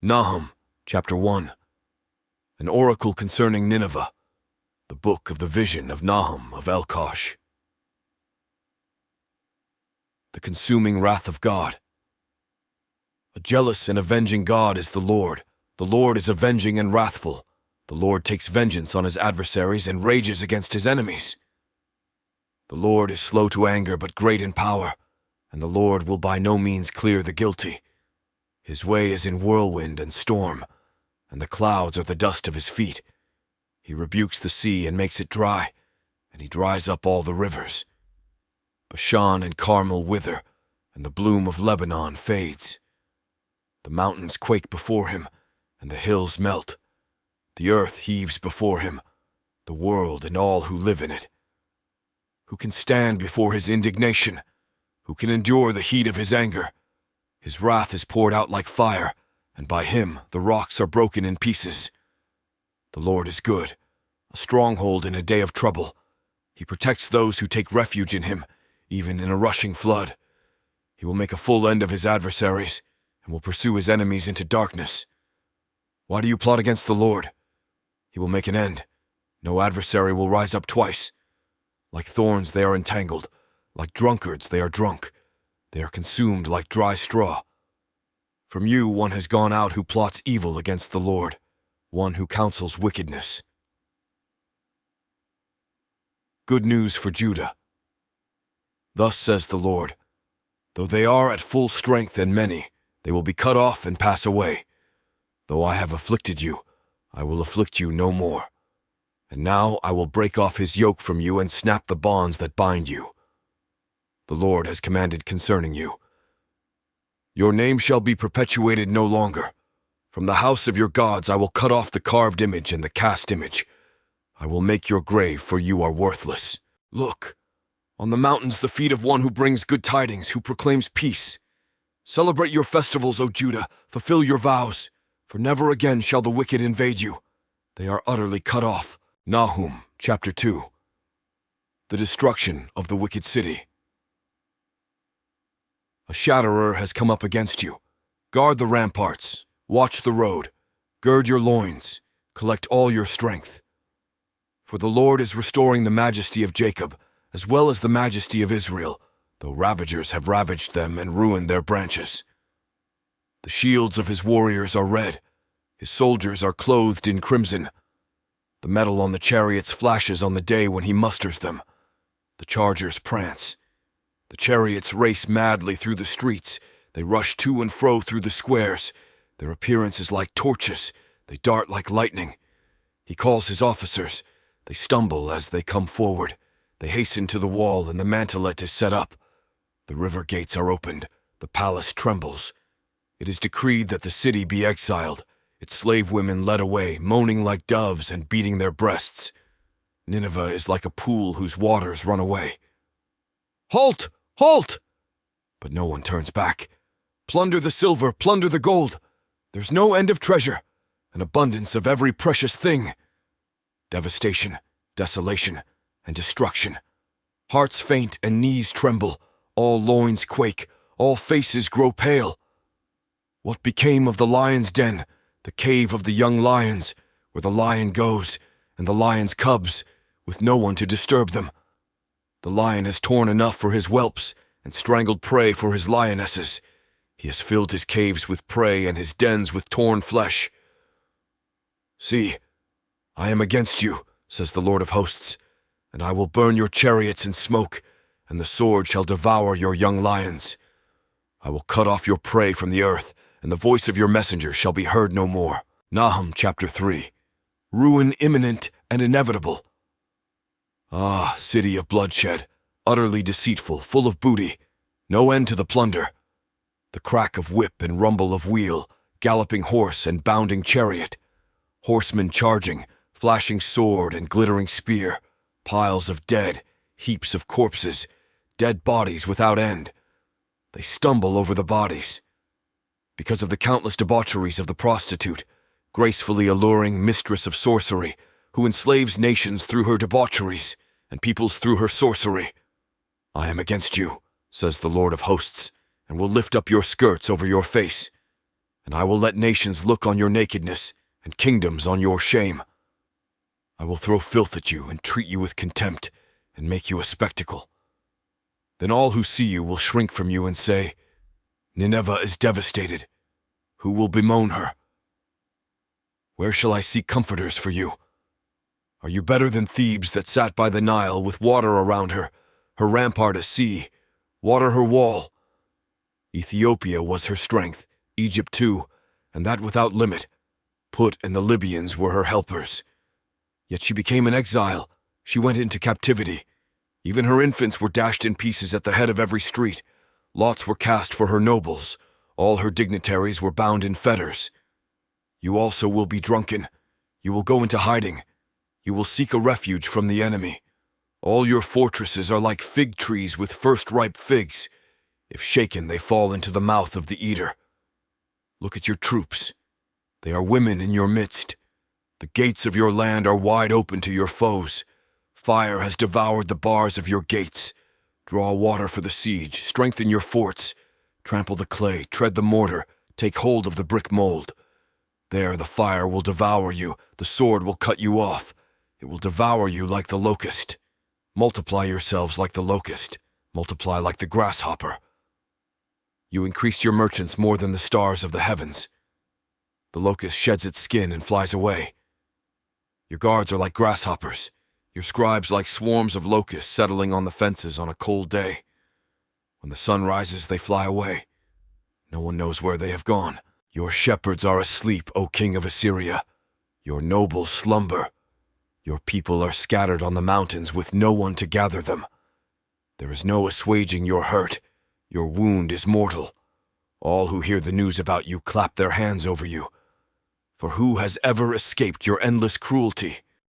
Nahum, chapter 1. An oracle concerning Nineveh. The book of the vision of Nahum of Elkosh. The consuming wrath of God. A jealous and avenging God is the Lord. The Lord is avenging and wrathful. The Lord takes vengeance on his adversaries and rages against his enemies. The Lord is slow to anger but great in power, and the Lord will by no means clear the guilty. His way is in whirlwind and storm, and the clouds are the dust of his feet. He rebukes the sea and makes it dry, and he dries up all the rivers. Bashan and Carmel wither, and the bloom of Lebanon fades. The mountains quake before him, and the hills melt. The earth heaves before him, the world and all who live in it. Who can stand before his indignation? Who can endure the heat of his anger? His wrath is poured out like fire, and by him the rocks are broken in pieces. The Lord is good, a stronghold in a day of trouble. He protects those who take refuge in him, even in a rushing flood. He will make a full end of his adversaries, and will pursue his enemies into darkness. Why do you plot against the Lord? He will make an end. No adversary will rise up twice. Like thorns they are entangled, like drunkards they are drunk. They are consumed like dry straw. From you one has gone out who plots evil against the Lord, one who counsels wickedness. Good news for Judah. Thus says the Lord, though they are at full strength and many, they will be cut off and pass away. Though I have afflicted you, I will afflict you no more. And now I will break off his yoke from you and snap the bonds that bind you. The Lord has commanded concerning you. Your name shall be perpetuated no longer. From the house of your gods I will cut off the carved image and the cast image. I will make your grave, for you are worthless. Look, on the mountains the feet of one who brings good tidings, who proclaims peace. Celebrate your festivals, O Judah, fulfill your vows, for never again shall the wicked invade you. They are utterly cut off. Nahum, chapter 2. The destruction of the wicked city. A shatterer has come up against you. Guard the ramparts, watch the road, gird your loins, collect all your strength. For the Lord is restoring the majesty of Jacob, as well as the majesty of Israel, though ravagers have ravaged them and ruined their branches. The shields of his warriors are red, his soldiers are clothed in crimson. The metal on the chariots flashes on the day when he musters them. The chargers prance. The chariots race madly through the streets. They rush to and fro through the squares. Their appearance is like torches. They dart like lightning. He calls his officers. They stumble as they come forward. They hasten to the wall, and the mantelet is set up. The river gates are opened. The palace trembles. It is decreed that the city be exiled, its slave women led away, moaning like doves and beating their breasts. Nineveh is like a pool whose waters run away. Halt! Halt! But no one turns back. Plunder the silver, plunder the gold. There's no end of treasure, an abundance of every precious thing. Devastation, desolation, and destruction. Hearts faint and knees tremble, all loins quake, all faces grow pale. What became of the lion's den, the cave of the young lions, where the lion goes, and the lion's cubs, with no one to disturb them? The lion has torn enough for his whelps, and strangled prey for his lionesses. He has filled his caves with prey and his dens with torn flesh. See, I am against you, says the Lord of hosts, and I will burn your chariots in smoke, and the sword shall devour your young lions. I will cut off your prey from the earth, and the voice of your messengers shall be heard no more. Nahum chapter 3. Ruin imminent and inevitable. Ah, city of bloodshed, utterly deceitful, full of booty, no end to the plunder. The crack of whip and rumble of wheel, galloping horse and bounding chariot, horsemen charging, flashing sword and glittering spear, piles of dead, heaps of corpses, dead bodies without end. They stumble over the bodies. Because of the countless debaucheries of the prostitute, gracefully alluring mistress of sorcery, who enslaves nations through her debaucheries, and peoples through her sorcery. I am against you, says the Lord of hosts, and will lift up your skirts over your face. and I will let nations look on your nakedness and kingdoms on your shame. I will throw filth at you and treat you with contempt and make you a spectacle. Then all who see you will shrink from you and say, Nineveh is devastated. Who will bemoan her? Where shall I seek comforters for you? Are you better than Thebes that sat by the Nile with water around her, her rampart a sea, water her wall? Ethiopia was her strength, Egypt too, and that without limit. Put and the Libyans were her helpers. Yet she became an exile. She went into captivity. Even her infants were dashed in pieces at the head of every street. Lots were cast for her nobles. All her dignitaries were bound in fetters. You also will be drunken. You will go into hiding. You will seek a refuge from the enemy. All your fortresses are like fig trees with first-ripe figs. If shaken, they fall into the mouth of the eater. Look at your troops. They are women in your midst. The gates of your land are wide open to your foes. Fire has devoured the bars of your gates. Draw water for the siege. Strengthen your forts. Trample the clay. Tread the mortar. Take hold of the brick mold. There the fire will devour you. The sword will cut you off. It will devour you like the locust. Multiply yourselves like the locust. Multiply like the grasshopper. You increased your merchants more than the stars of the heavens. The locust sheds its skin and flies away. Your guards are like grasshoppers. Your scribes like swarms of locusts settling on the fences on a cold day. When the sun rises, they fly away. No one knows where they have gone. Your shepherds are asleep, O king of Assyria. Your nobles slumber. Your people are scattered on the mountains with no one to gather them. There is no assuaging your hurt. Your wound is mortal. All who hear the news about you clap their hands over you. For who has ever escaped your endless cruelty?